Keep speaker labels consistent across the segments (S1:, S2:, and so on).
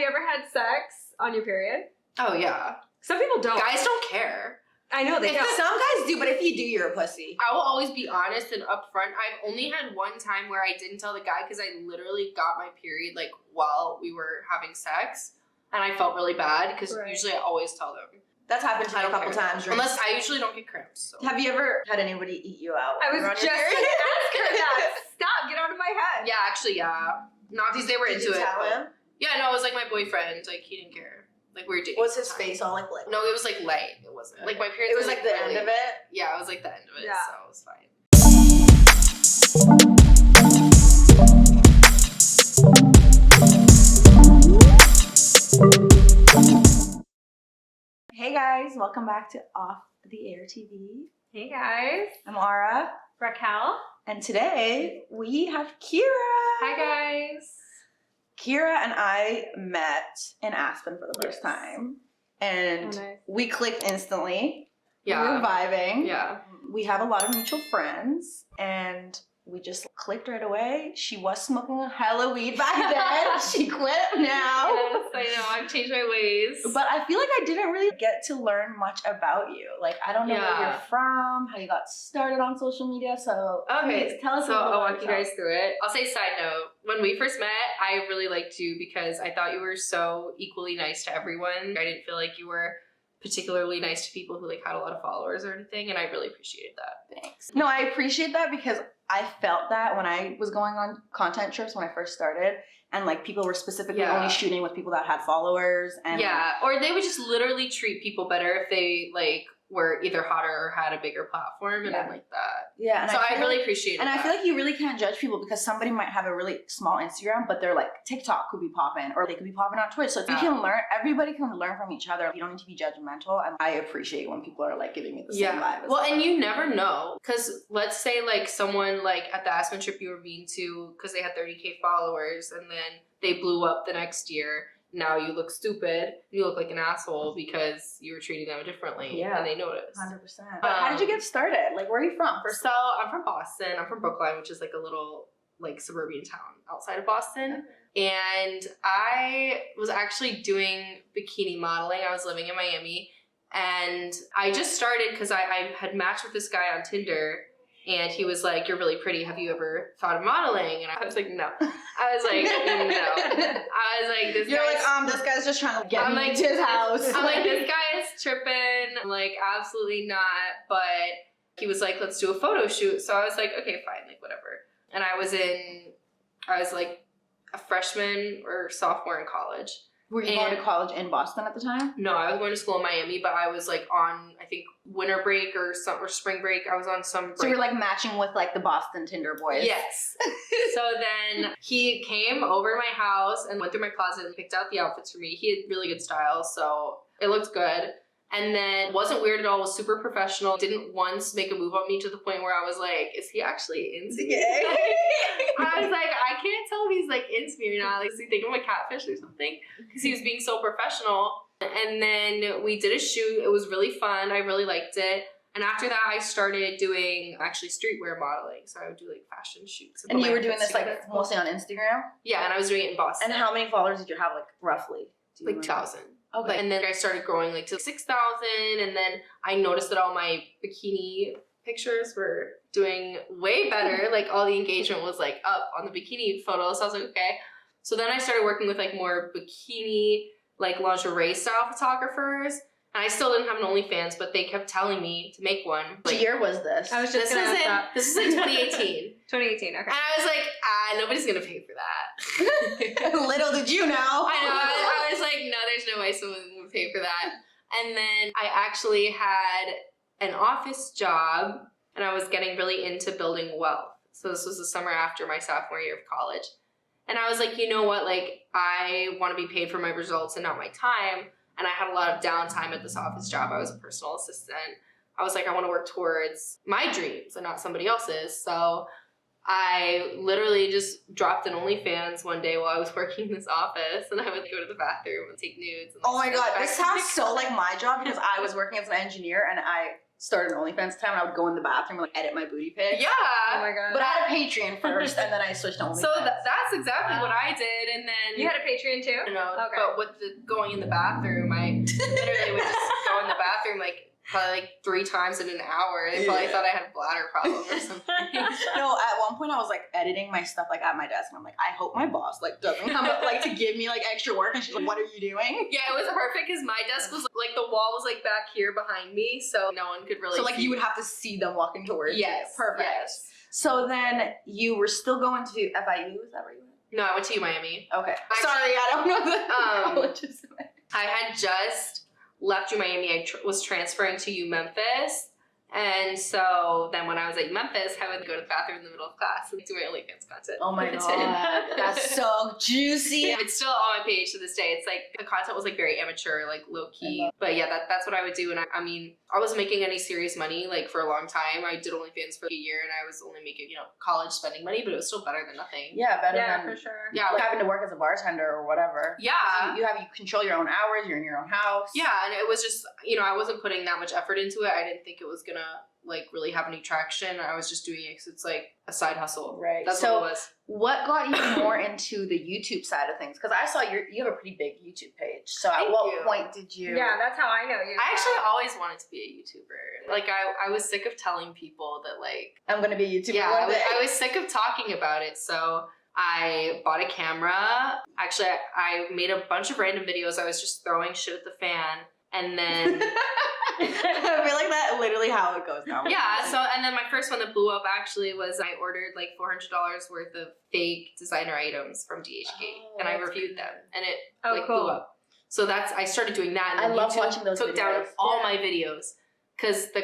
S1: you ever had sex on your period?
S2: Oh, yeah.
S1: Some people don't.
S2: Guys don't care.
S1: I know they don't.
S3: Some guys do, but if you do, you're a pussy.
S2: I will always be honest and upfront. I've only had one time where I didn't tell the guy because I literally got my period like while we were having sex, and I felt really bad because usually I always tell them.
S3: That's happened to me a couple times.
S2: Unless I usually don't get cramps. So.
S3: Have you ever had anybody eat you out?
S1: I was just going to ask her that. Stop, get out of my head.
S2: Yeah, actually, yeah. Not because they were into it.
S3: Did you tell him?
S2: Yeah, no, it was like my boyfriend. Like, he didn't care. Like, we were dating.
S3: Was his face all like lit?
S2: No, it was like light. It wasn't. Like, my parents.
S3: It was like the end of it?
S2: Yeah, it was like the end of it.
S1: Yeah.
S2: So it was fine.
S3: Hey guys, welcome back to Off the Air TV.
S1: Hey guys.
S3: I'm Aura.
S1: Raquel.
S3: And today we have Kira.
S1: Hi guys.
S3: Kira and I met in Aspen for the first time. And we clicked instantly.
S2: Yeah.
S3: We were vibing.
S2: Yeah.
S3: We have a lot of mutual friends and we just clicked right away. She was smoking hella weed back then. She quit now.
S2: Yes, I know. I've changed my ways.
S3: But I feel like I didn't really get to learn much about you. Like, I don't know where you're from, how you got started on social media. So please tell us a little bit.
S1: I'll walk you guys through it.
S2: I'll say side note. When we first met, I really liked you because I thought you were so equally nice to everyone. I didn't feel like you were particularly nice to people who like had a lot of followers or anything, and I really appreciated that.
S3: Thanks. No, I appreciate that because I felt that when I was going on content trips when I first started, and like people were specifically only shooting with people that had followers, and
S2: or they would just literally treat people better if they like were either hotter or had a bigger platform, and I like that. Yeah, and so I really appreciate it.
S3: And I feel like you really can't judge people because somebody might have a really small Instagram, but they're like TikTok could be popping, or they could be popping on Twitch. So if you can learn, everybody can learn from each other. You don't need to be judgmental, and I appreciate when people are like giving me the same vibe.
S2: Well, and you never know, because let's say like someone like at the Aspen trip you were mean to because they had 30K followers, and then they blew up the next year. Now you look stupid. You look like an asshole because you were treating them differently, and they noticed.
S3: 100%. But how did you get started? Like, where are you from?
S2: So I'm from Boston. I'm from Brookline, which is like a little like suburban town outside of Boston. And I was actually doing bikini modeling. I was living in Miami, and I just started because I had matched with this guy on Tinder. And he was like, "You're really pretty. Have you ever thought of modeling?" And I was like, "No." I was like, "No." I was like, "This."
S3: You're like, this guy's just trying to get me to his house.
S2: I'm like, "This guy is tripping." I'm like, "Absolutely not." But he was like, "Let's do a photo shoot." So I was like, "Okay, fine, like whatever." And I was like a freshman or sophomore in college.
S3: Were you going to college in Boston at the time?
S2: No, I was going to school in Miami, but I was like on, I think, winter break or spring break. I was on some break.
S3: So you were like matching with like the Boston Tinder boys.
S2: Yes. So then he came over to my house and went through my closet and picked out the outfits for me. He had really good style, so it looked good. And then wasn't weird at all, was super professional. Didn't once make a move on me to the point where I was like, is he actually into me? I was like, I can't tell if he's like into me or not. Like, is he thinking I'm a catfish or something? Because he was being so professional. And then we did a shoot. It was really fun. I really liked it. And after that, I started doing actually streetwear modeling. So I would do like fashion shoots.
S3: And you were doing this like mostly on Instagram?
S2: Yeah, and I was doing it in Boston.
S3: And how many followers did you have, like roughly?
S2: Like 1,000.
S3: Okay.
S2: And then I started growing like to 6,000, and then I noticed that all my bikini pictures were doing way better. Like all the engagement was like up on the bikini photos. So I was like, okay. So then I started working with like more bikini, like lingerie style photographers. And I still didn't have an OnlyFans, but they kept telling me to make one.
S3: What year was this?
S1: I was just gonna ask that.
S2: This is in 2018.
S1: 2018, okay. And
S2: I was like, nobody's gonna pay for that.
S3: Little did you know.
S2: I know. I was like, no, there's no way someone would pay for that. And then I actually had an office job, and I was getting really into building wealth. So this was the summer after my sophomore year of college. And I was like, you know what? Like, I want to be paid for my results and not my time. And I had a lot of downtime at this office job. I was a personal assistant. I was like, I want to work towards my dreams and not somebody else's. So I literally just dropped an OnlyFans one day while I was working in this office, and I would go to the bathroom and take nudes. And,
S3: oh my God, this sounds so like my job because I was working as an engineer and I started an OnlyFans time, and I would go in the bathroom and like edit my booty pics.
S2: Yeah.
S1: Oh my god.
S3: But I had a Patreon first, and then I switched to OnlyFans.
S2: So that's exactly what I did, and then
S1: You had a Patreon too?
S2: no,
S1: Okay.
S2: but with the going in the bathroom, I literally would just go in the bathroom like probably like 3 times in an hour. They probably thought I had a bladder problem or something.
S3: No, at one point I was like editing my stuff like at my desk, and I'm like, I hope my boss like doesn't come up like to give me like extra work, and she's like, what are you doing?
S2: Yeah, it was perfect because my desk was like the wall was like back here behind me, so no one could really.
S3: So like
S2: see.
S3: you would have to see them walking towards you.
S2: Yes,
S3: Perfect.
S2: yes.
S3: So then you were still going to FIU, is that where you went?
S2: No, I went to Miami.
S3: Okay. Sorry, I don't know the colleges.
S2: I had just left Miami. I was transferring to Memphis. And so then when I was at Memphis, I would go to the bathroom in the middle of class and do my OnlyFans content.
S3: Oh my god, that's so juicy.
S2: It's still on my page to this day. It's like the content was like very amateur, like low key. But yeah, that's what I would do. And I mean, I wasn't making any serious money like for a long time. I did OnlyFans for a year, and I was only making college spending money, but it was still better than nothing.
S3: Yeah, better
S1: Yeah,
S3: than
S1: for sure.
S2: Yeah,
S3: like having to work as a bartender or whatever.
S2: Yeah.
S3: You control your own hours. You're in your own house.
S2: Yeah, and it was just I wasn't putting that much effort into it. I didn't think it was gonna like really have any traction. I was just doing it because it's like a side hustle.
S3: Right.
S2: That's
S3: So
S2: what it was.
S3: what got you more into the YouTube side of things? Because I saw you have a pretty big YouTube page. So at
S2: Thank
S3: what
S2: you.
S3: point did you?
S1: Yeah, that's how I know you.
S2: I actually always wanted to be a YouTuber. Like I was sick of telling people that like
S3: I'm gonna be a YouTuber.
S2: yeah,
S3: one day.
S2: I was sick of talking about it. So I bought a camera. Actually, I made a bunch of random videos. I was just throwing shit at the fan, and then.
S3: I feel like that literally how it goes now.
S2: Yeah, so and then my first one that blew up actually was I ordered like $400 worth of fake designer items from DHgate, and I reviewed them, and it like
S1: cool.
S2: blew up. So I started doing that, and
S3: I
S2: then
S3: love
S2: YouTube
S3: watching those
S2: took down
S3: videos.
S2: all my videos because the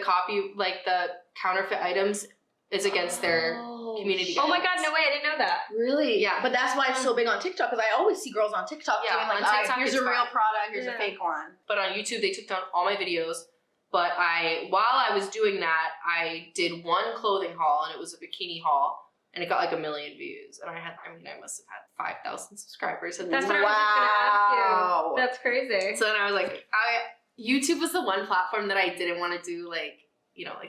S2: counterfeit items is against their community.
S1: Oh my
S2: guidelines.
S1: god, no way, I didn't know that.
S3: Really?
S2: Yeah.
S3: But that's why it's so big on TikTok, because I always see girls on TikTok
S2: Yeah,
S3: doing like,
S2: on TikTok
S3: here's
S2: it's
S3: a real
S2: fine.
S3: product, here's a
S1: Yeah.
S3: fake one.
S2: But on YouTube, they took down all my videos. But while I was doing that, I did one clothing haul, and it was a bikini haul, and it got like 1 million views. And I must have had 5,000 subscribers. At
S1: That's
S2: this
S1: what I
S2: point.
S1: was just gonna
S3: Wow.
S1: ask you. That's crazy.
S2: So then I was like, YouTube was the one platform that I didn't want to do like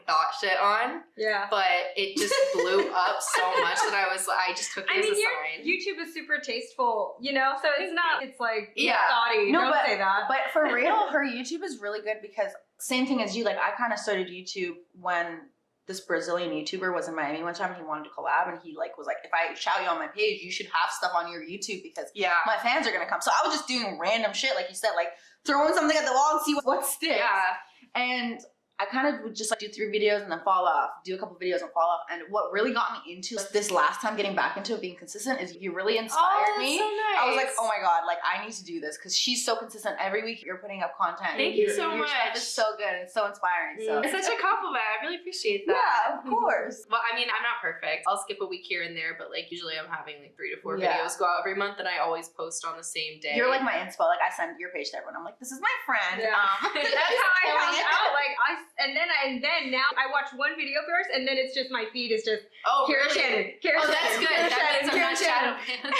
S2: thought shit on,
S1: Yeah.
S2: but it just blew up so much that I just took it
S1: I
S2: as
S1: mean,
S2: a sign.
S1: YouTube is super tasteful, so it's not, it's like,
S2: Yeah.
S1: thoughty.
S3: No,
S1: Don't
S3: but-
S1: say that.
S3: But for real, her YouTube is really good because same thing as you. Like I kind of started YouTube when this Brazilian YouTuber was in Miami one time. And he wanted to collab, and he like was like, if I shout you on my page, you should have stuff on your YouTube because
S2: Yeah.
S3: my fans are gonna come. So I was just doing random shit, like you said, like throwing something at the wall and see what sticks.
S2: Yeah.
S3: And I kind of would just like do 3 videos and then fall off, do a couple videos and fall off. And what really got me into this last time getting back into it, being consistent, is you really inspired
S2: that's
S3: me.
S2: so nice.
S3: I was like, oh my god, like I need to do this because she's so consistent. Every week you're putting up content.
S2: Thank you so
S3: your stuff
S2: much.
S3: is so good and so inspiring. So
S2: It's such a compliment. I really appreciate that.
S3: yeah, of course.
S2: Well, I mean, I'm not perfect. I'll skip a week here and there, but like usually I'm having like 3 to 4
S3: Yeah.
S2: videos go out every month, and I always post on the same day.
S3: You're like my inspo. Like I send your page to everyone. I'm like, this is my friend.
S1: Yeah. That's how I
S3: Killing
S1: found
S3: it.
S1: out. Like and then now I watch one video first, and then it's just my feed is just
S2: oh,
S1: Kara
S2: really?
S1: Shannon. Kara
S2: Oh, that's
S1: Shannon,
S2: good.
S1: Kara
S2: That
S1: Shannon,
S2: means I'm
S1: Kara
S2: not
S1: Shannon.
S2: shadow banned.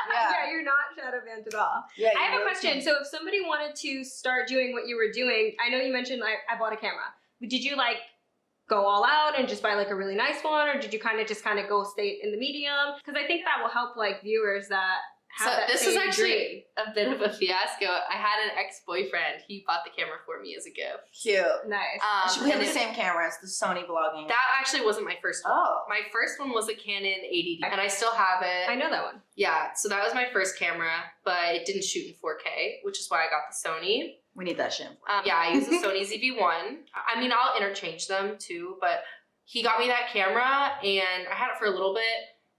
S1: Yeah, you're not shadow banned at all.
S3: Yeah,
S1: I have
S3: you
S1: a
S3: really
S1: question.
S3: can.
S1: So if somebody wanted to start doing what you were doing, I know you mentioned I bought a camera. Did you like go all out and just buy like a really nice one, or did you kind of go stay in the medium? Because I think that will help like viewers that have
S2: So
S1: that
S2: this is
S1: same
S2: actually a bit of a fiasco. I had an ex-boyfriend. He bought the camera for me as a gift.
S3: Cute.
S1: dream. Nice.
S3: We have
S2: and
S3: the same cameras, the Sony vlogging.
S2: That actually wasn't my first one.
S3: Oh.
S2: My first one was a Canon 80D, and I still have it.
S1: I know that one.
S2: Yeah, so that was my first camera, but it didn't shoot in 4K, which is why I got the Sony.
S3: We need that shit.
S2: Yeah, I use the Sony ZV-1. I mean, I'll interchange them too, but he got me that camera, and I had it for a little bit.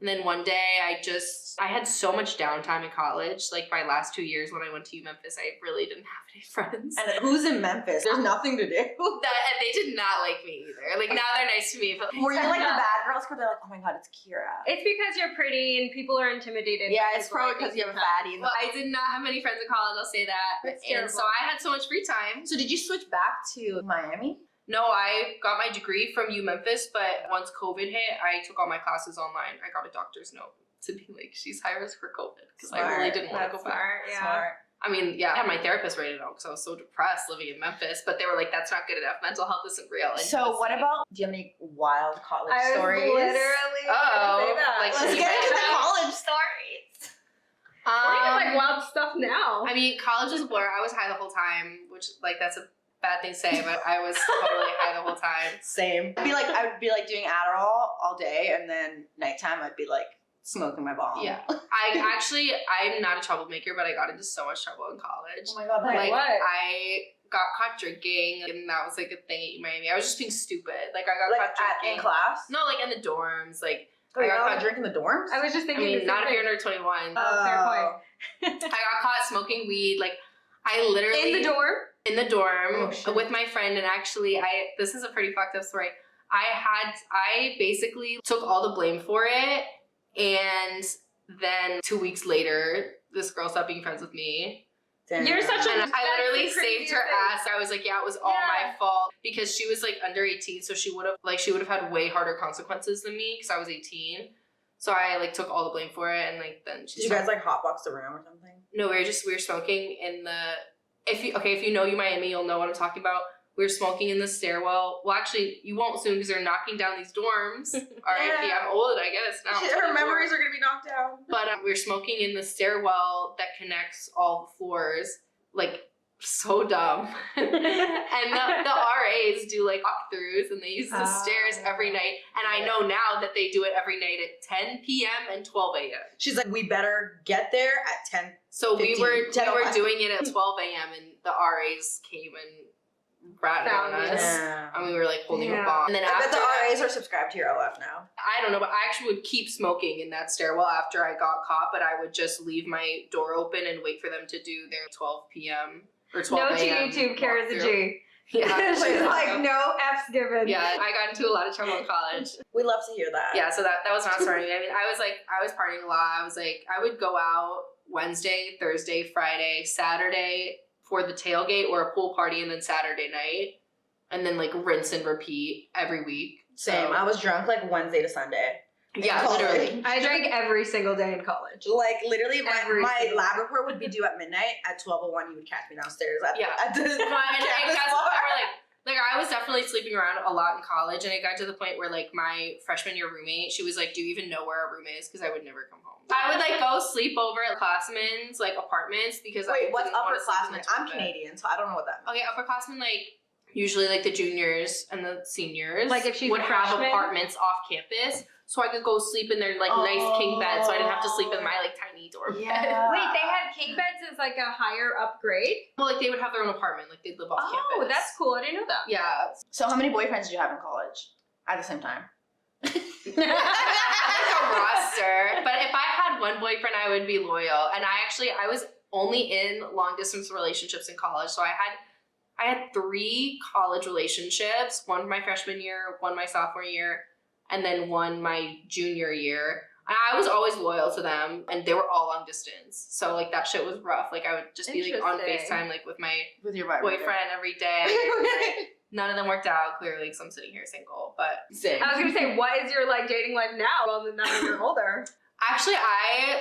S2: And then one day I had so much downtime in college. Like my last 2 years when I went to Memphis, I really didn't have any friends.
S3: And who's in Memphis? There's nothing to do.
S2: And they did not like me either. Like now they're nice to me, but
S3: Were you like the bad girls? Because they're like, oh my god, it's Kira.
S1: It's because you're pretty and people are intimidated.
S3: Yeah,
S1: by
S3: it's
S1: people.
S3: probably
S1: I
S3: because
S1: think
S3: you have a fatty.
S2: well, I did not have many friends in college. I'll say that.
S1: That's
S2: And
S1: terrible.
S2: so I had so much free time.
S3: So did you switch back to Miami?
S2: No, I got my degree from Memphis, but once COVID hit, I took all my classes online. I got a doctor's note to be like, she's high risk for COVID because I really didn't want to go
S1: That's
S2: back.
S1: smart, yeah.
S3: Smart.
S2: I mean, yeah, I had my therapist write it out because I was so depressed living in Memphis, but they were like, that's not good enough. Mental health isn't real. And
S3: So what about, do you have any wild college
S1: I was
S3: stories?
S1: literally gonna say that.
S2: like,
S3: Let's get into the college stories.
S1: Or even like wild stuff now.
S2: I mean, college was a blur. I was high the whole time, which like that's a bad thing to say, but I was totally high the whole time.
S3: Same. I would be like doing Adderall all day, and then nighttime I'd be like smoking my bomb.
S2: Yeah. I'm not a troublemaker, but I got into so much trouble in college.
S3: Oh my god,
S1: Like,
S2: Like,
S1: what?
S2: I got caught drinking, and that was like a thing at Miami. I was just being stupid. Like, I got
S3: like
S2: caught
S3: in
S2: drinking.
S3: class?
S2: No, like in the dorms. Like,
S3: Oh, you
S2: I got
S3: don't
S2: caught
S3: drink in the dorms?
S1: I was just
S2: I
S1: thinking.
S2: mean,
S1: the
S2: not if
S1: same
S2: you're
S1: thing.
S2: under 21.
S1: Fair point.
S2: I got caught smoking weed. Like, I literally
S1: In the dorm.
S2: in the dorm
S3: Oh, shit.
S2: with my friend, and actually, this is a pretty fucked up story. I basically took all the blame for it, and then 2 weeks later, this girl stopped being friends with me.
S3: Damn.
S1: You're such a-
S2: And I
S1: That's
S2: literally
S1: the
S2: saved
S1: craziest
S2: her
S1: thing.
S2: ass. I was like, yeah, it was all
S1: Yeah.
S2: my fault because she was like under 18, so she would have had way harder consequences than me because I was 18. So I like took all the blame for it, and like then she.
S3: Did you guys like hotbox the room or something?
S2: No, we were smoking in the. If you know Miami, you'll know what I'm talking about. We were smoking in the stairwell. Well, actually, you won't soon because they're knocking down these dorms. R.I.P.
S3: Yeah.
S2: I'm old, I guess now. I'm
S3: Her
S2: 24.
S3: memories are gonna be knocked down.
S2: But we were smoking in the stairwell that connects all the floors. Like, so dumb. And the RAs do like walkthroughs, and they use the stairs every night. And I know now that they do it every night at 10 p.m. and 12 a.m.
S3: She's like, we better get there at 10.
S2: So we
S3: 15,
S2: were
S3: 10:05.
S2: doing it at 12 a.m. and the RAs came and ratted on
S1: Found
S2: us.
S3: Yeah.
S2: And we were like holding a
S1: Yeah.
S2: bomb. And then
S3: I bet
S2: after
S3: the RAs are subscribed to your OF now.
S2: I don't know, but I actually would keep smoking in that stairwell after I got caught, but I would just leave my door open and wait for them to do their 12 p.m. or 12
S1: No to
S2: a.m.
S1: YouTube, Kara's a
S2: walkthrough.
S1: G.
S2: Yeah.
S1: She's like, no F's given.
S2: Yeah, I got into a lot of trouble in college.
S3: We love to hear that.
S2: Yeah, so that was not starting. I mean, I was partying a lot. I would go out Wednesday, Thursday, Friday, Saturday for the tailgate or a pool party, and then Saturday night, and then like rinse and repeat every week.
S3: Same. I was drunk like Wednesday to Sunday.
S2: Yeah,
S3: College.
S2: literally.
S1: I drank every single day in college.
S3: Like literally,
S1: Every
S3: my
S1: single-
S3: lab report would be due at midnight. At 12:01, you would catch me downstairs. At
S2: Yeah.
S3: the
S2: No, and
S3: campus
S2: that's
S3: bar.
S2: the point where like I was definitely sleeping around a lot in college, and it got to the point where like my freshman year roommate, she was like, "Do you even know where our room is?" Because I would never come home. I would like go sleep over at classmen's like apartments because I
S3: Wait, what's
S2: didn't wanna sleep in
S3: upperclassmen?
S2: the
S3: I'm
S2: toilet.
S3: Canadian, so I don't know what that means.
S2: Okay, upperclassmen like usually like the juniors and the seniors
S1: Like, if she's
S2: would
S1: a
S2: have
S1: freshman?
S2: apartments off campus, so I could go sleep in their like nice king bed, so I didn't have to sleep in my like tiny dorm bed.
S3: Yeah.
S1: Wait, they had king beds as like a higher upgrade?
S2: Well, like they would have their own apartment, like they'd live off
S1: Oh,
S2: campus.
S1: that's cool. I didn't know that.
S2: Yeah.
S3: So how many boyfriends did you have in college at the same time?
S2: Like a roster. But if I had one boyfriend, I would be loyal. And I was only in long distance relationships in college. So I had 3 college relationships, one my freshman year, one my sophomore year, and then one my junior year. And I was always loyal to them, and they were all long distance. So like that shit was rough. Like I would just be like on
S1: Interesting.
S2: FaceTime like with my
S3: With your
S2: boyfriend every day. Like, none of them worked out, clearly, because I'm sitting here single. But
S3: Same.
S1: I was gonna say, what is your like dating life now? Well, now that you're older.
S2: actually, I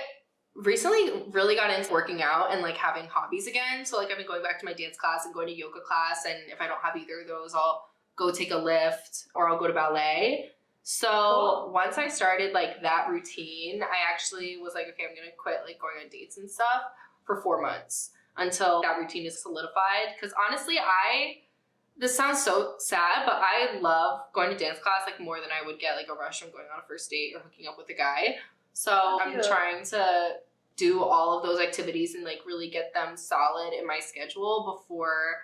S2: recently really got into working out and like having hobbies again. So like I've been going back to my dance class and going to yoga class, and if I don't have either of those, I'll go take a lift or I'll go to ballet. So
S1: Cool.
S2: once I started like that routine, I actually was like, okay, I'm gonna quit like going on dates and stuff for 4 months until that routine is solidified. Because honestly, this sounds so sad, but I love going to dance class like more than I would get like a rush from going on a first date or hooking up with a guy. So I'm
S3: Cute.
S2: trying to do all of those activities and like really get them solid in my schedule before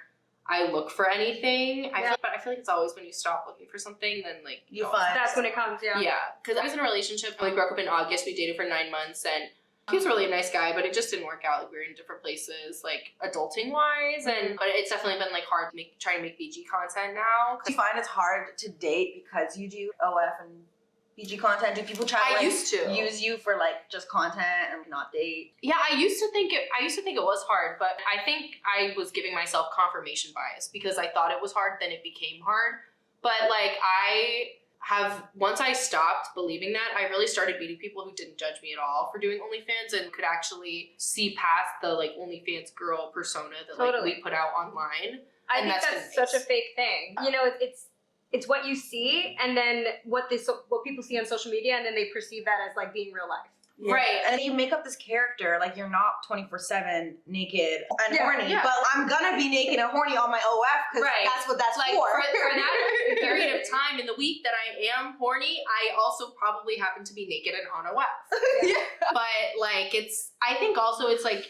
S2: I look for anything.
S1: Yeah.
S2: But I feel like it's always when you stop looking for something, then like
S3: You
S2: don't.
S3: find
S1: That's when it comes, yeah.
S2: Yeah, because I was in a relationship. We broke up in August. We dated for 9 months, and he was really a nice guy, but it just didn't work out. Like we were in different places, like adulting wise, and but it's definitely been like hard to try to make BG content now.
S3: Do you find it's hard to date because you do OF and BG content? Do people try to
S2: I
S3: like,
S2: used to
S3: use you for like just content and not date?
S2: Yeah, I used to think it was hard, but I think I was giving myself confirmation bias because I thought it was hard, then it became hard. But like once I stopped believing that, I really started meeting people who didn't judge me at all for doing OnlyFans and could actually see past the like OnlyFans girl persona that like we put out online.
S1: I think that's such a fake thing. You know, it's what you see, and then what people see on social media, and then they perceive that as like being real life.
S3: Yeah.
S2: Right.
S3: And you make up this character, like you're not 24/7 naked and horny, but I'm gonna be naked and horny on my OF because that's what that's
S2: like,
S3: for.
S2: For that period of time in the week that I am horny, I also probably happen to be naked and on OF.
S3: Yeah.
S2: But like I think also it's like,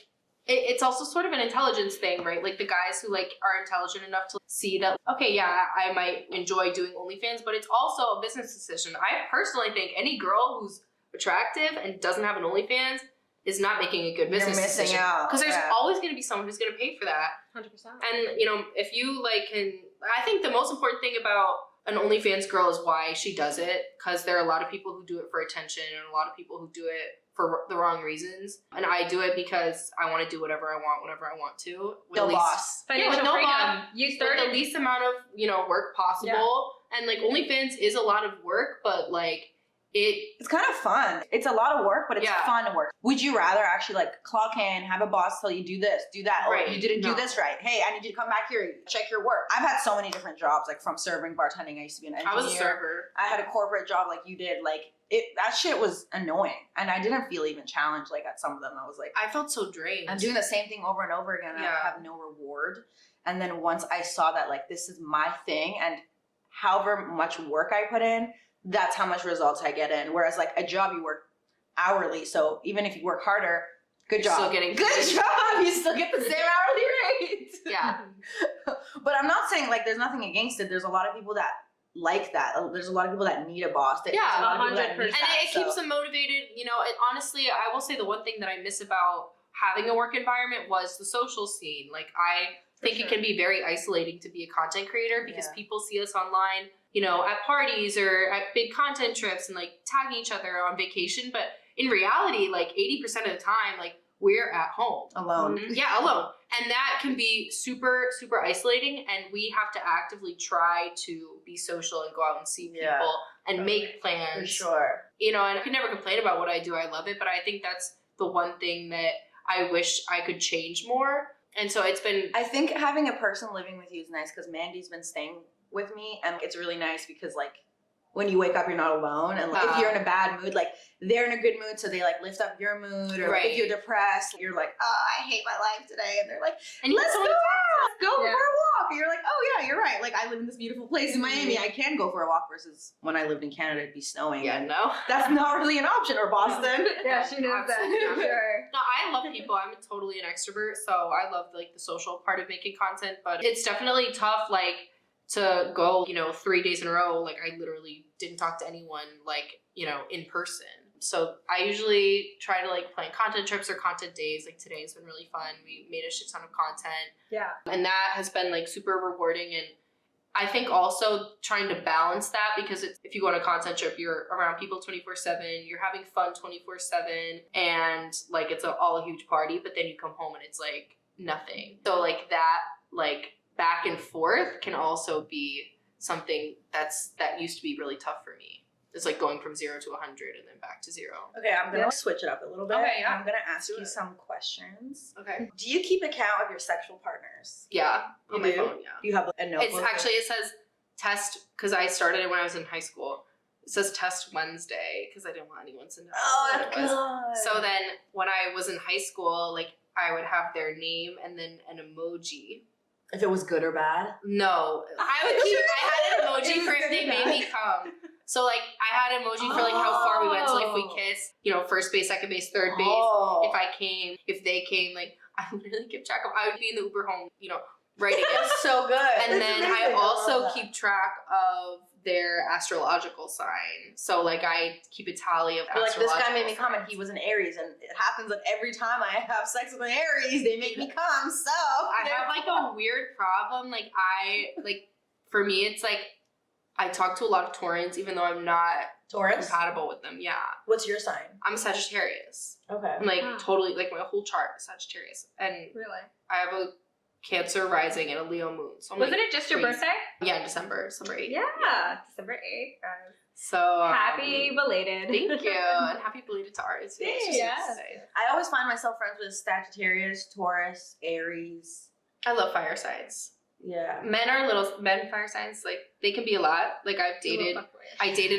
S2: it's also sort of an intelligence thing, right? Like the guys who like are intelligent enough to see that, okay, yeah, I might enjoy doing OnlyFans, but it's also a business decision. I personally think any girl who's attractive and doesn't have an OnlyFans is not making a good business decision.
S3: You're missing out.
S2: Because there's always going to be someone who's going to pay for that.
S1: 100%.
S2: And, you know, if you like I think the most important thing about an OnlyFans girl is why she does it. Because there are a lot of people who do it for attention and a lot of people who do it for the wrong reasons. And I do it because I want to do whatever I want, whenever I want to.
S3: No boss.
S1: Financial
S2: no
S1: freedom.
S2: boss.
S1: You started
S2: With the least amount of, you know, work possible. And like OnlyFans is a lot of work, but like it's
S3: kind of fun. It's a lot of work, but it's fun to work. Would you rather actually like clock in, have a boss tell you do this, do that, or you didn't do this right? Hey, I need you to come back here, check your work. I've had so many different jobs, like from serving, bartending. I used to be an engineer.
S2: I was a server.
S3: I had a corporate job like you did. Like that shit was annoying, and I didn't feel even challenged. Like at some of them, I was like,
S2: I felt so drained.
S3: I'm doing the same thing over and over again, and I have no reward. And then once I saw that, like, this is my thing, and however much work I put in, that's how much results I get in. Whereas like a job, you work hourly, so even if you work harder, good job.
S2: Still getting
S3: good job. You still get the same hourly rate.
S2: Yeah.
S3: But I'm not saying like there's nothing against it. There's a lot of people that like that. There's a lot of people that need a boss. There's a lot of people that need
S2: and
S3: that,
S2: it keeps them motivated. You know, and honestly, I will say the one thing that I miss about having a work environment was the social scene. Like I think it can be very isolating to be a content creator because people see us online, you know, at parties or at big content trips and like tagging each other on vacation. But in reality, like 80% of the time, like we're at home.
S3: Alone.
S2: Yeah, alone. And that can be super, super isolating. And we have to actively try to be social and go out and see people and make plans.
S3: For sure.
S2: You know, and I can never complain about what I do. I love it. But I think that's the one thing that I wish I could change more. And so it's been...
S3: I think having a person living with you is nice because Mandy's been staying with me, and it's really nice because like when you wake up you're not alone, and like if you're in a bad mood, like they're in a good mood, so they like lift up your mood, or like, if you're depressed you're like, oh, I hate my life today, and they're like,
S2: and
S3: let's go out, go for a walk, and you're like, oh yeah, you're right, like I live in this beautiful place in Miami, I can go for a walk, versus when I lived in Canada it'd be snowing.
S2: No,
S3: that's not really an option. Or Boston.
S1: She knows that for sure.
S2: No, I love people. I'm totally an extrovert, so I love like the social part of making content, but it's definitely tough, like to go, you know, 3 days in a row. Like I literally didn't talk to anyone, like, you know, in person. So I usually try to like plan content trips or content days. Like today has been really fun. We made a shit ton of content.
S1: Yeah.
S2: And that has been like super rewarding. And I think also trying to balance that, because if you go on a content trip, you're around people 24/7, you're having fun 24/7, and like it's all a huge party, but then you come home and it's like nothing. So like that, like back and forth can also be something that used to be really tough for me. It's like going from 0 to 100 and then back to 0.
S3: Okay, I'm gonna switch it up a little bit.
S2: Okay, yeah.
S3: I'm gonna ask you some questions.
S2: Okay.
S3: Do you keep account of your sexual partners?
S2: Yeah, on my
S3: do?
S2: phone, yeah.
S3: You have a notebook?
S2: It's actually, it says test, because I started it when I was in high school. It says test Wednesday, because I didn't want anyone to know what it was.
S3: God.
S2: So then when I was in high school, like I would have their name and then an emoji.
S3: If it was good or bad?
S2: No. I had an emoji for if they made me come. So like I had emoji for like how far we went. So like if we kissed, you know, first base, second base, third base. If I came, if they came, like I would really keep track of. I would be in the Uber home, you know, writing it.
S3: That's so good.
S2: And then I also keep track of their astrological sign. So like I keep a tally of
S3: like this guy made me
S2: signs.
S3: come and he was an Aries, and it happens that every time I have sex with an Aries, they make me come. So
S2: I have like a weird problem. Like for me, it's like I talk to a lot of Taurans, even though I'm not
S3: Taurus
S2: compatible with them. Yeah.
S3: What's your sign?
S2: I'm a Sagittarius.
S3: Okay.
S2: I'm like totally, like my whole chart is Sagittarius. And
S1: really,
S2: I have a Cancer rising and a Leo moon. So I'm
S1: Wasn't
S2: like,
S1: it just your
S2: crazy.
S1: birthday?
S2: Yeah, in December 8th.
S1: Yeah, December 8th, guys.
S2: So
S1: Happy belated.
S2: Thank you, and happy belated to ours.
S1: Yes.
S3: I always find myself friends with Sagittarius, Taurus, Aries.
S2: I love fire signs.
S3: Yeah.
S2: Men fire signs, like they can be a lot. Like I dated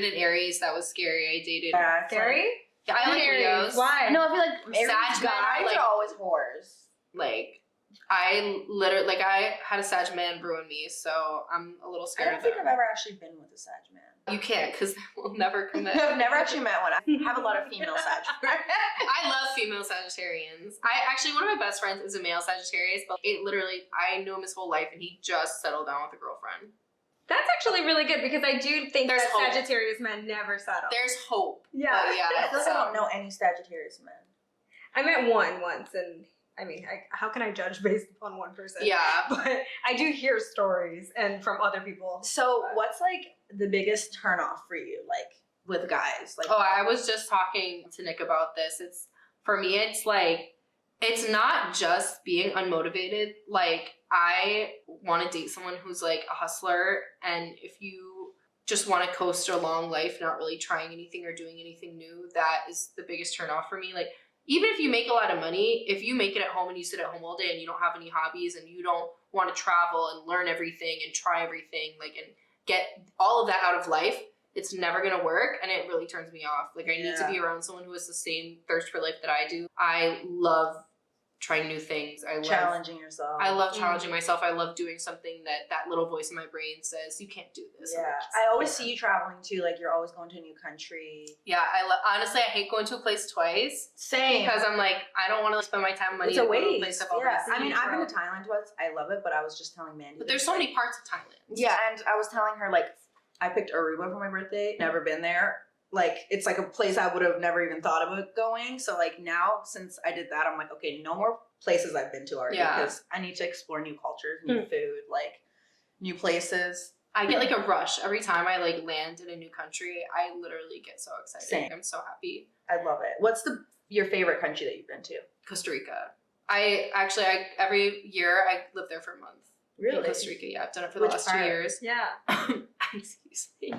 S2: an Aries that was scary. I dated
S1: Scary?
S2: Yeah, I like
S1: Aries.
S2: Leos.
S1: Why?
S3: I know. I feel like Aries
S2: Sag men are,
S3: guys
S2: like-
S3: are always whores.
S2: Like I literally I had a Sag man ruin me, so I'm a little
S3: I
S2: scared
S3: don't
S2: of
S3: think
S2: them.
S3: I've ever actually been with a Sag man.
S2: You can't because we'll never commit.
S3: I've never actually met one. I have a lot of female Sag friends.
S2: I love female Sagittarians. One of my best friends is a male Sagittarius, but I knew him his whole life and he just settled down with a girlfriend.
S1: That's actually really good because I do think
S2: There's
S1: that
S2: hope.
S1: Sagittarius men never settle.
S2: There's hope.
S1: Yeah.
S2: But yeah.
S3: I feel like I don't know any Sagittarius men.
S1: I met one once, and I mean, how can I judge based upon one person?
S2: Yeah.
S1: But I do hear stories and from other people.
S3: So, what's like the biggest turnoff for you, like with guys? Like,
S2: Oh, I was just talking to Nick about this. For me, it's not just being unmotivated. Like, I want to date someone who's like a hustler, and if you just want to coast along life, not really trying anything or doing anything new, that is the biggest turnoff for me. Like, even if you make a lot of money, if you make it at home and you sit at home all day and you don't have any hobbies and you don't want to travel and learn everything and try everything, like, and get all of that out of life, it's never going to work, and it really turns me off. Like, I need to be around someone who has the same thirst for life that I do. I love trying new things. I love
S3: challenging yourself.
S2: I love challenging myself. I love doing something that little voice in my brain says, you can't do this.
S3: Yeah, I always see you traveling too. Like, you're always going to a new country.
S2: Yeah, honestly, I hate going to a place twice.
S3: Same.
S2: Because I'm like, I don't want to spend my time and money
S3: It's a
S2: to go to a
S3: waste.
S2: place I've already
S3: Yeah, I
S2: seen.
S3: mean, I've been to Thailand twice. I love it, but I was just telling Mandy.
S2: But there's so many parts of Thailand.
S3: Yeah, and I was telling her, like, I picked Aruba for my birthday. Never been there. Like, it's like a place I would have never even thought about going. So, like, now, since I did that, I'm like, okay, no more places I've been to already.
S2: Yeah.
S3: Because I need to explore new cultures, new food, like, new places.
S2: I get like a rush every time I like land in a new country. I literally get so excited.
S3: Same.
S2: I'm so happy.
S3: I love it. What's your favorite country that you've been to?
S2: Costa Rica. Every year I live there for a month.
S3: Really?
S2: In Costa Rica, yeah. I've done it for the last 2 years.
S1: Yeah.
S2: Excuse me.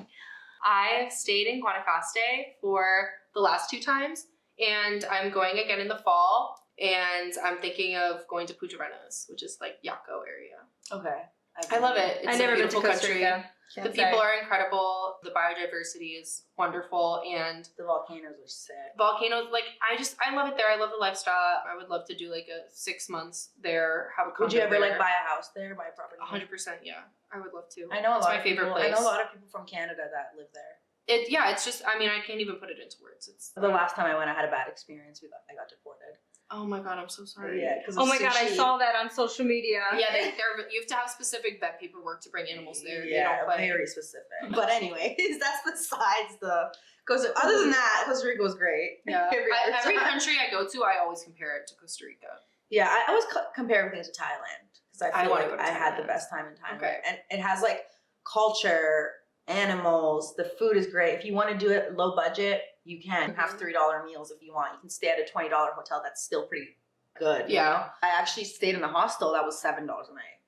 S2: I've stayed in Guanacaste for the last 2 times, and I'm going again in the fall, and I'm thinking of going to Punta Arenas, which is like Yaco area.
S3: Okay.
S2: I love it. It's
S1: I've never
S2: a
S1: been to
S2: beautiful
S1: Costa
S2: country.
S1: Rica.
S2: The people are incredible. The biodiversity is wonderful, and
S3: The volcanoes are sick.
S2: volcanoes. Like I love it there. I love the lifestyle. I would love to do like a 6 months there. Have a
S3: Would you
S2: condo
S3: ever
S2: there.
S3: like buy a house there, buy a property?
S2: 100%, yeah. I would love to.
S3: I know
S2: it's
S3: a lot
S2: my
S3: of
S2: favorite
S3: people,
S2: place.
S3: I know a lot of people from Canada that live there.
S2: It's just, I mean, I can't even put it into words. It's
S3: The last time I went, I had a bad experience. I got deported.
S2: oh my god, I'm so sorry.
S3: Yeah, because
S1: Oh my god, I saw that on social media.
S2: Yeah, you have to have specific vet paperwork to bring animals there. They
S3: Yeah,
S2: don't play.
S3: very specific. But anyways, that's besides the. Other than that, Costa Rica was great.
S2: Yeah, every
S3: time.
S2: country I go to, I always compare it to Costa Rica.
S3: Yeah, I always compare everything to Thailand because I feel
S2: wanna
S3: like
S2: go to
S3: I had the
S2: Thailand.
S3: best time in Thailand.
S2: Okay.
S3: And it has like culture, animals, the food is great. If you want to do it low budget, you can have $3 meals if you want. You can stay at a $20 hotel that's still pretty good. You
S2: Yeah.
S3: know? I actually stayed in the hostel that was $7 a night.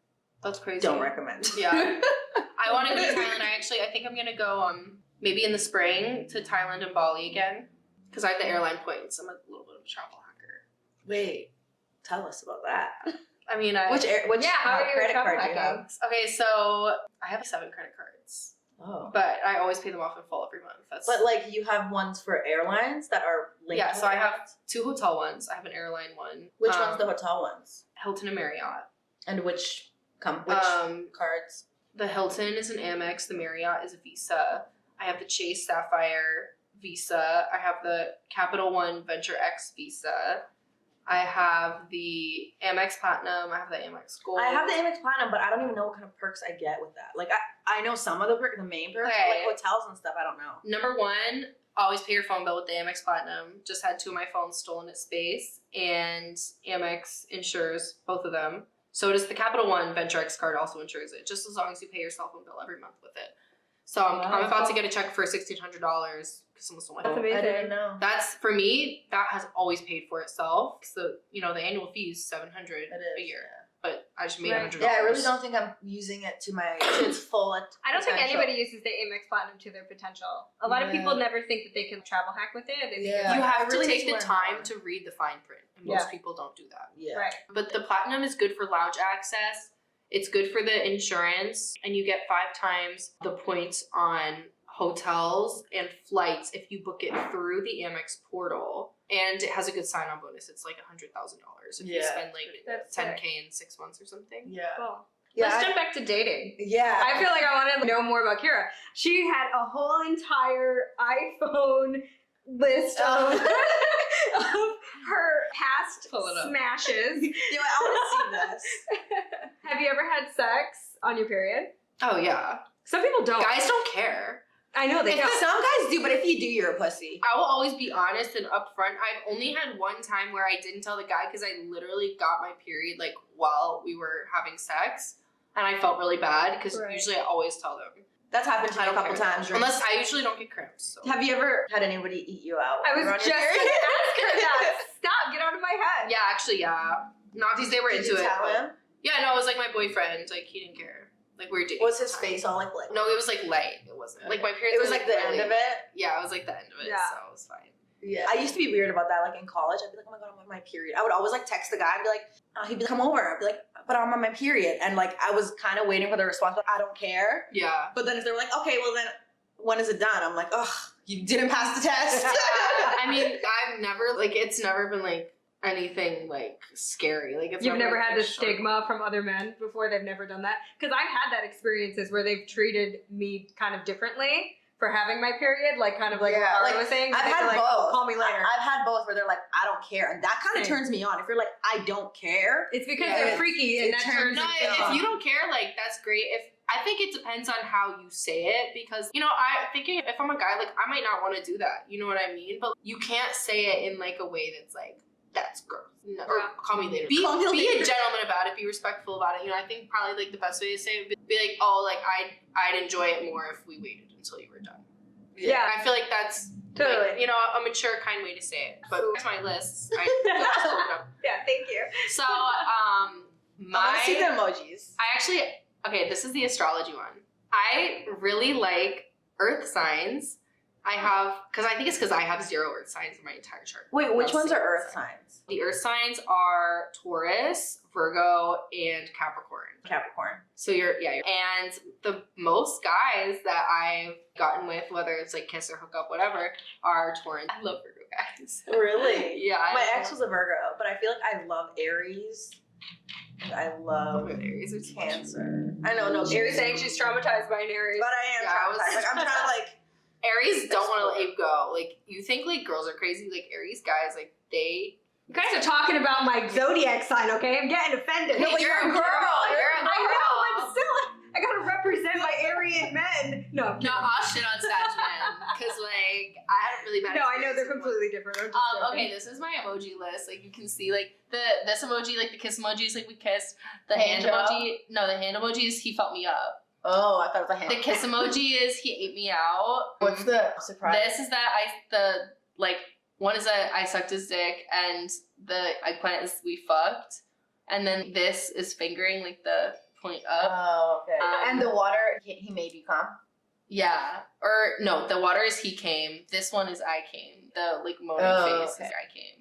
S2: That's crazy.
S3: Don't recommend.
S2: Yeah. I want to go to Thailand. I think I'm gonna go maybe in the spring to Thailand and Bali again because I have the airline points. I'm a little bit of a travel hacker.
S3: Wait, tell us about that.
S2: I mean,
S3: Which
S1: how are you
S3: credit
S1: travel
S3: card do you have?
S1: hacking?
S2: okay, so I have 7 credit cards,
S3: Oh.
S2: but I always pay them off in full every month.
S3: But like you have ones for airlines that are linked.
S2: Yeah,
S3: to
S2: so I have
S3: airlines?
S2: 2 hotel ones. I have an airline one.
S3: Which one's the hotel ones?
S2: Hilton and Marriott.
S3: And which
S2: Um,
S3: cards?
S2: The Hilton is an Amex. The Marriott is a Visa. I have the Chase Sapphire Visa. I have the Capital One Venture X Visa. I have the Amex Platinum. I have the Amex Gold.
S3: I have the Amex Platinum, but I don't even know what kind of perks I get with that. Like I know some of the main perks,
S2: Okay.
S3: but like hotels and stuff, I don't know.
S2: Number 1, always pay your phone bill with the Amex Platinum. Just had 2 of my phones stolen at Space, and Amex insures both of them. So does the Capital One Venture X card also insures it, just as long as you pay your cell phone bill every month with it. So I'm
S3: Wow.
S2: about to get a check for $1,600 because someone stole my
S1: That's
S2: phone.
S1: amazing.
S3: I didn't know.
S2: That's, for me, that has always paid for itself. So, you know, the annual fee is $700 a year. But I just made
S1: Right.
S2: $100.
S3: Yeah, I really don't think I'm using it to its full.
S1: I don't think
S3: potential.
S1: anybody uses the Amex Platinum to their potential. A lot of people never think that they can travel hack with it. They think
S3: Yeah.
S1: it's
S2: You
S1: like,
S2: have
S3: I really
S2: to
S3: need
S2: take
S3: to
S2: the
S3: learn
S2: time
S3: more.
S2: to read the fine print. And
S1: Yeah.
S2: most people don't do that.
S3: Yeah.
S1: right.
S2: But the Platinum is good for lounge access. It's good for the insurance. And you get 5 times the points on hotels and flights if you book it through the Amex portal. And it has a good sign-on bonus. It's like $100,000 if you
S3: Yeah.
S2: spend like
S1: That's
S2: $10K in 6 months or something.
S3: Yeah.
S1: Cool.
S3: Yeah.
S1: Let's jump back to dating.
S3: Yeah.
S1: I feel like I want to know more about Kira. She had a whole entire iPhone list of, of her past
S2: Pull it up.
S1: smashes.
S3: Yeah, I want to see this.
S1: Have you ever had sex on your period?
S2: Oh, yeah.
S1: Some people don't.
S2: Guys don't care.
S1: I know they
S3: Some
S1: don't.
S3: guys do, but if you do, you're a pussy.
S2: I will always be honest and upfront. I've only had one time where I didn't tell the guy because I literally got my period like while we were having sex, and I felt really bad because
S1: Right.
S2: usually I always tell them.
S3: That's happened to me
S2: I
S3: a
S2: don't
S3: couple
S2: care.
S3: times. during-
S2: Unless I usually don't get cramps. So.
S3: Have you ever had anybody eat you out?
S1: I was
S3: around
S1: just
S3: your
S1: going to
S3: period?
S1: ask her that. Stop. Get out of my head.
S2: Yeah, actually, yeah. Not because they were
S3: Did
S2: into
S3: you
S2: it.
S3: tell
S2: but-
S3: him?
S2: Yeah, no, it was like my boyfriend. Like he didn't care. Like we were dating.
S3: Was
S2: at
S3: his
S2: the time.
S3: face all like?
S2: No, it was like light. It wasn't like my period.
S3: It was like the end of it.
S2: Yeah, it was like the end of it.
S1: Yeah.
S2: So it was fine.
S3: Yeah. I used to be weird about that. Like in college, I'd be like, oh my god, I'm on my period. I would always like text the guy and be like, he'd be like, come over. I'd be like, but I'm on my period. And like I was kind of waiting for the response, but I don't care.
S2: Yeah.
S3: But then if they were like, okay, well then when is it done? I'm like, ugh, you didn't pass the test.
S2: I mean, I've never like it's never been like anything like scary. Like it's
S1: You've never
S2: been,
S1: had
S2: like,
S1: the stigma from other men before? They've never done that? Because I've had that experiences where they've treated me kind of differently for having my period, like kind of like
S3: Yeah,
S1: what
S3: like,
S1: Ari was saying.
S3: I've
S1: They'd be
S3: had
S1: like,
S3: both.
S1: oh, call me later.
S3: I've had both where they're like, I don't care. And that kind of
S1: Same.
S3: turns me on. If you're like, I don't care.
S1: It's because
S3: Yeah,
S1: they're
S3: it-
S1: freaky
S3: it
S1: and that
S3: turns
S1: turns
S2: No,
S1: it
S2: if
S1: on.
S2: you don't care, like that's great. If I think it depends on how you say it because you know I thinking if I'm a guy like I might not want to do that. You know what I mean? But you can't say it in like a way that's like that's gross. No, or call me later. Be
S3: Call me
S2: a
S3: later.
S2: gentleman about it. Be respectful about it. You know I think probably like the best way to say it would be like oh like I'd enjoy it more if we waited until you were done.
S1: Yeah.
S2: I feel like that's
S1: Totally.
S2: like, you know a mature kind way to say it. But that's my list. I just pulled it up.
S1: Yeah, thank you.
S2: So
S3: I want to see the emojis.
S2: I actually, okay, this is the astrology one. I really like earth signs. I have, because I think it's because I have 0 earth signs in my entire chart.
S3: Wait, which
S2: That's
S3: ones
S2: the
S3: are earth signs?
S2: The earth signs are Taurus, Virgo, and Capricorn.
S3: Capricorn.
S2: So and the most guys that I've gotten with, whether it's like kiss or hook up, whatever, are Taurus. I love Virgo guys.
S3: Really?
S2: Yeah.
S3: My ex was a Virgo, but I feel like I love Aries. And I love
S2: Aries are too much.
S3: Cancer. I know, no,
S1: She was
S3: Aries.
S1: saying she's traumatized by an Aries.
S3: But I am
S2: Yeah, I was-
S3: traumatized. Like, I'm trying to like.
S2: Aries don't want to let you go. Like, you think like girls are crazy. Like, Aries guys, like, they.
S1: You guys are talking about my zodiac sign, okay? I'm getting offended.
S2: Hey, you're a girl. You're a
S1: I know,
S2: girl.
S1: but still, I gotta represent my Aryan men. No, I'm
S2: No,
S1: kidding.
S2: I'll shit on Sag men because like I had a really bad.
S1: No, I know they're
S2: experience with one.
S1: completely different. I'm just joking.
S2: Okay, this is my emoji list. Like you can see, like this emoji, like the kiss emojis, like we kissed. The
S3: Hand
S2: hand
S3: job?
S2: emoji, no, the hand emoji is he felt me up.
S3: Oh, I thought it was a hand.
S2: The kiss emoji is he ate me out.
S3: What's the surprise?
S2: This is that one is that I sucked his dick, and the eggplant is we fucked, and then this is fingering, like the point up.
S3: Oh, okay. And the water, he made you come?
S2: Yeah, or no, the water is he came. This one is I came. The like moaning
S3: Oh,
S2: face
S3: okay.
S2: is I came.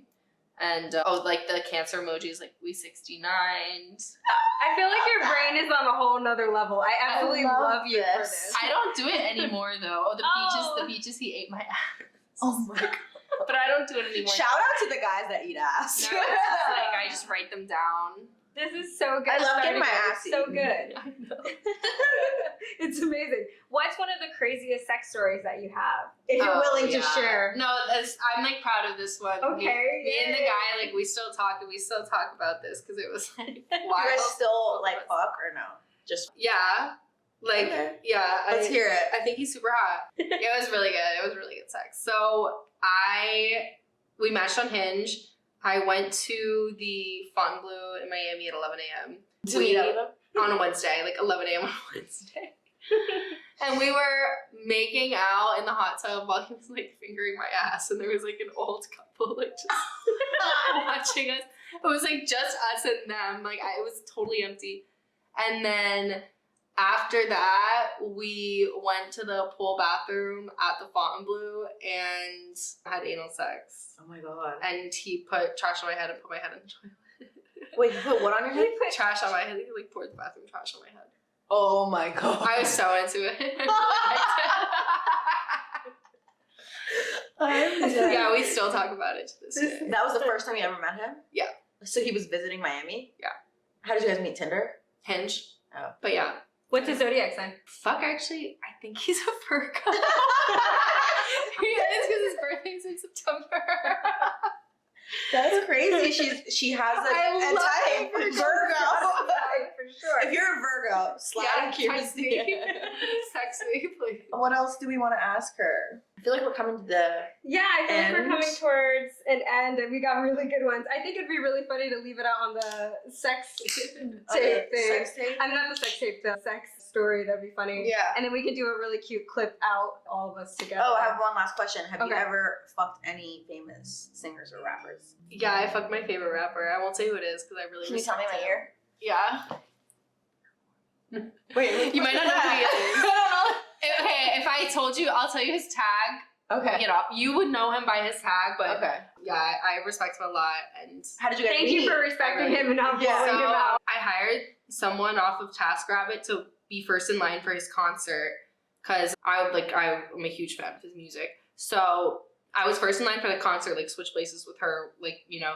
S2: And like the Cancer emoji is like we 69.
S1: I feel like your brain is on a whole nother level. I absolutely
S3: love
S1: love you for
S3: this.
S1: this.
S2: I don't do it anymore though. Oh,
S1: Oh.
S2: the peaches he ate my ass.
S3: Oh my god.
S2: But I don't do it anymore.
S3: Shout out to the guys that eat ass.
S2: No, it's like I just write them down.
S1: This is so good.
S3: I love getting my
S1: Starting
S3: ass
S1: it's so
S3: eaten.
S1: good.
S2: I know.
S1: It's amazing. What's one of the craziest sex stories that you have? If you're
S2: Oh,
S1: willing to
S2: yeah.
S1: share.
S2: No, I'm like proud of this one.
S1: Okay,
S2: Me and the
S1: yay.
S2: guy, like we still talk about this because it was like
S3: You
S2: wild.
S3: guys still like fuck or no? Just
S2: Yeah. Like,
S3: Okay.
S2: yeah.
S3: let's hear it.
S2: I think he's super hot. It was really good. It was really good sex. So we matched on Hinge. I went to the Fontainebleau in Miami at 11 a.m.
S3: To meet up with them?
S2: On a Wednesday, like 11 a.m. on a Wednesday. And we were making out in the hot tub while he was like fingering my ass, and there was like an old couple like just watching us. It was like just us and them. Like it was totally empty. And then after that, we went to the pool bathroom at the Fontainebleau and had anal sex.
S3: Oh my god.
S2: And he put trash on my head and put my head in the toilet.
S3: Wait, you put what on your head?
S2: Trash on my head. He like poured the bathroom trash on my head.
S3: Oh my god.
S2: I was so into it. Yeah, we still talk about it to this day.
S3: That was the first time you ever met him?
S2: Yeah.
S3: So he was visiting Miami?
S2: Yeah.
S3: How did you guys meet? Tinder?
S2: Hinge.
S3: Oh.
S2: But yeah.
S1: What's his zodiac sign?
S2: Fuck, actually, I think he's a Virgo. He is, because his birthday's in September.
S3: That's crazy. She has a type. Virgo.
S1: For sure.
S3: If you're a Virgo, slide in Kira's
S2: text me. Text me, please.
S3: What else do we want to ask her? I feel like we're coming to the
S1: Yeah, I feel like we're
S3: end.
S1: coming towards an end, and we got really good ones. I think it'd be really funny to leave it out on the sex tape thing.
S3: sex tape.
S1: I'm not the sex tape, the sex story. That'd be funny.
S3: Yeah.
S1: And then we could do a really cute clip out, all of us together.
S3: Oh, I have one last question. Have you
S1: Okay.
S3: ever fucked any famous singers or rappers?
S2: Yeah, I fucked my favorite rapper. I won't say who it is because I really
S3: Can you tell me
S2: respect
S3: my
S2: him.
S3: ear?
S2: Yeah.
S3: Wait,
S2: You might not know who he is.
S3: I don't
S2: Okay, if I told you, I'll tell you his tag.
S3: know. Okay.
S2: You know, you would know him by his tag, but
S3: Okay.
S2: yeah, I respect him a lot. And
S3: How did you guys
S1: Thank
S3: meet?
S1: you for respecting
S2: Really?
S1: him and not
S3: Yeah.
S1: blowing
S2: so
S1: him out.
S2: I hired someone off of TaskRabbit to be first in line for his concert because I'm a huge fan of his music. So I was first in line for the concert, like switch places with her,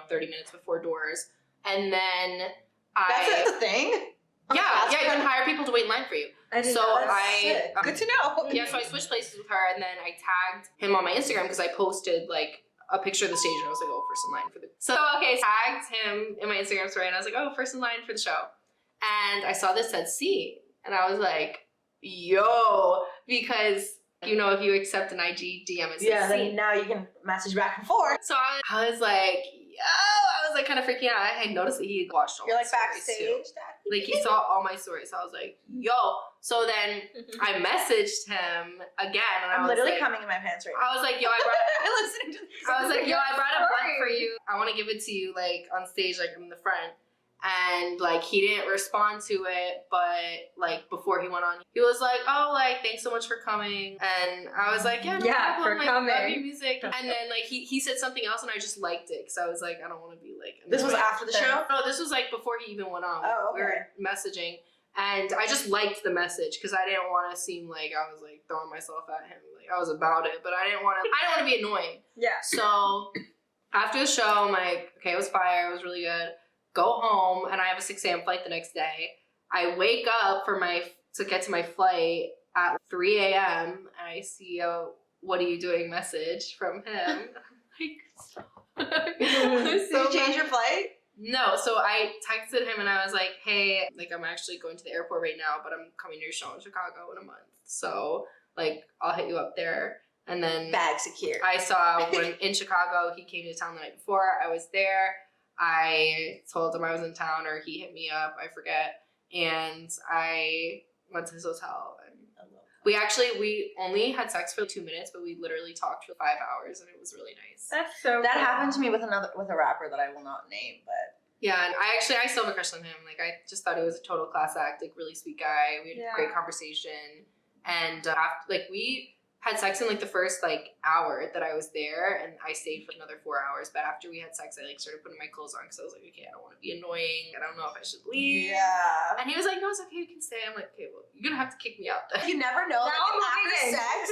S2: 30 minutes before doors, and then
S3: That's a thing?
S2: yeah, you can hire people to wait in line for you.
S1: I didn't
S2: So
S1: know.
S3: Sick. Good to know.
S2: Yeah, so I switched places with her, and then I tagged him on my Instagram because I posted like a picture of the stage, and I was like, oh, first in line for the. So okay, tagged him in my Instagram story, and I was like, oh, first in line for the show, and I saw this said C, and I was like, yo, because if you accept an IG DM, it says
S3: Yeah,
S2: C.
S3: then now you can message back and forth.
S2: So I was like, yo, I was like kind of freaking out. I had noticed that he had watched all
S3: You're
S2: my
S3: like
S2: stories, too.
S3: backstage.
S2: Like he saw all my stories. So I was like, yo. So then I messaged him again, and I
S3: I'm
S2: was
S3: literally
S2: like,
S3: coming in my pants right now.
S2: I was like, yo, I brought
S3: listening to this.
S2: I was like, yo, I brought a blunt for
S1: Sorry.
S2: you. I want to give it to you, like, on stage, like, in the front. And, like, he didn't respond to it, but, like, before he went on, he was like, oh, like, thanks so much for coming. And I was like, yeah, no
S1: Yeah,
S2: problem.
S1: for
S2: Like,
S1: coming.
S2: love your music. And then, like, he said something else, and I just liked it, because I was like, I don't want to be, like...
S3: This was
S2: annoying.
S3: after the show?
S2: No, this was, like, before he even went on.
S3: Oh,
S2: We were
S3: okay.
S2: messaging. And I just liked the message, because I didn't want to seem like I was, like, throwing myself at him. Like, I was about it, but I didn't want to be annoying.
S1: Yeah.
S2: So after the show, I'm like, okay, it was fire. It was really good. Go home, and I have a 6 a.m. flight the next day. I wake up to get to my flight at 3 a.m. and I see a "What are you doing?" message from him. I'm like,
S3: Did you change your flight?
S2: No, so I texted him and I was like, hey, like I'm actually going to the airport right now, but I'm coming to your show in Chicago in a month. So like I'll hit you up there. And then
S3: Bag secure.
S2: I saw when in Chicago, he came to town the night before. I was there. I told him I was in town, or he hit me up. I forget. And I went to his hotel. And we only had sex for 2 minutes, but we literally talked for 5 hours, and it was really nice.
S1: That's so
S3: That
S1: cool.
S3: happened to me with a rapper that I will not name, but
S2: Yeah, and I still have a crush on him. Like I just thought he was a total class act. Like really sweet guy. We had
S1: Yeah.
S2: a great conversation, and after, like we had sex in like the first like hour that I was there, and I stayed for another 4 hours. But after we had sex, I like started putting my clothes on because I was like, okay, I don't want to be annoying. I don't know if I should leave.
S3: yeah.
S2: And he was like, no, it's okay, you can stay. I'm like, okay, well, you're gonna have to kick me out then.
S3: You never know.
S1: Now
S3: Like,
S1: I'm
S3: after
S1: moving in.
S3: sex,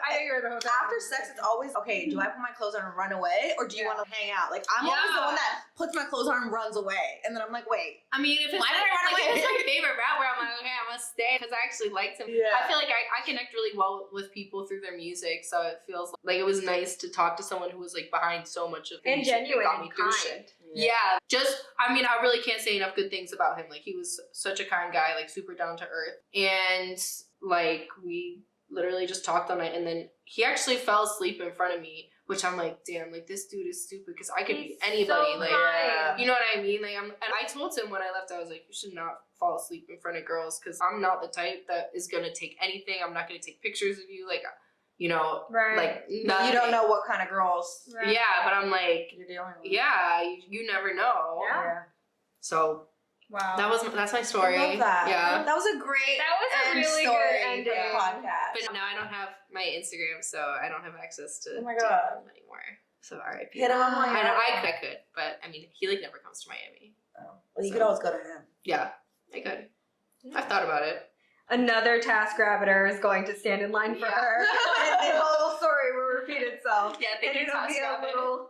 S1: I know you're the whole time.
S3: after sex, it's always okay. Do I put my clothes on and run away, or do you
S1: Yeah.
S3: want to hang out? Like I'm always the
S2: Yeah.
S3: one that puts my clothes on and runs away, and then I'm like, wait.
S2: I mean, if it's
S3: Why did
S2: like,
S3: I run
S2: like, if
S3: away?
S2: it's my favorite rapper, I'm like, okay, I'm gonna stay because I actually liked him.
S3: Yeah.
S2: I feel like I connect really well with people through their music, so it feels like it was nice to talk to someone who was like behind so much of the
S1: And
S2: music that
S1: genuine
S2: got me
S1: and
S2: through
S1: kind.
S2: shit. Yeah, I really can't say enough good things about him. Like he was such a kind guy, like super down to earth, and like we literally just talked all night, and then he actually fell asleep in front of me which I'm like, damn, like this dude is stupid because I could
S1: He's
S2: be anybody.
S1: so
S2: Like,
S1: kind.
S2: you know what I mean? Like, and I told him when I left, I was like, you should not fall asleep in front of girls because I'm not the type that is gonna take anything. I'm not gonna take pictures of you. Like, you know,
S1: Right.
S2: like
S3: You don't know what kind of girls
S1: Right.
S2: Yeah, but I'm like,
S3: you're dealing with.
S2: yeah, you never know.
S1: Yeah.
S2: So
S1: Wow.
S2: that's my story.
S3: I love that.
S2: Yeah.
S3: That was a great
S1: That was a
S3: end
S1: really
S3: story
S1: good
S3: for
S1: ending.
S3: the podcast.
S2: But now I don't have my Instagram, so I don't have access to
S3: Oh my
S2: do
S3: God.
S2: them anymore. So RIP.
S3: Hit him up on
S2: I know
S3: your-
S2: I could, but I mean, he like never comes to Miami.
S3: Oh. Well, you could always go to him.
S2: Yeah, I could. I've thought about it.
S1: Another TaskRabbiter is going to stand in line for
S2: Yeah.
S1: her. And the whole story will repeat itself.
S2: Yeah,
S1: And it'll be a little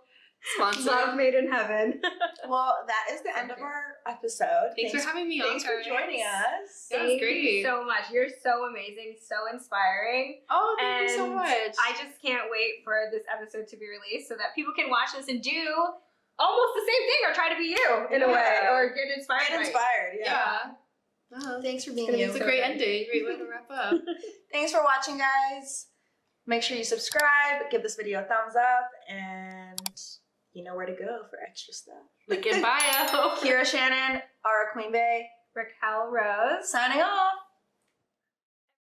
S2: Sponsor.
S1: love made in heaven.
S3: Well, that is the end of our episode.
S2: Thanks for having me on.
S3: Thanks for
S2: guys.
S3: joining us.
S2: That was
S1: Thank
S2: great.
S1: you so much. You're so amazing, so inspiring.
S2: Oh, thank you so
S1: And
S2: much.
S1: I just can't wait for this episode to be released so that people can watch this and do almost the same thing or try to be you in a way
S3: Yeah.
S1: or get inspired.
S3: Get
S1: by you.
S3: inspired, yeah.
S2: yeah. Well,
S3: Thanks for being
S1: gonna be
S3: you.
S2: it's a
S1: so
S2: great
S1: good.
S2: ending. Great way to wrap up.
S3: Thanks for watching, guys. Make sure you subscribe, give this video a thumbs up, and you know where to go for extra stuff.
S2: Link in bio.
S3: Kira Shannon, Ara Queen Bay,
S1: Raquel Rose.
S3: signing off.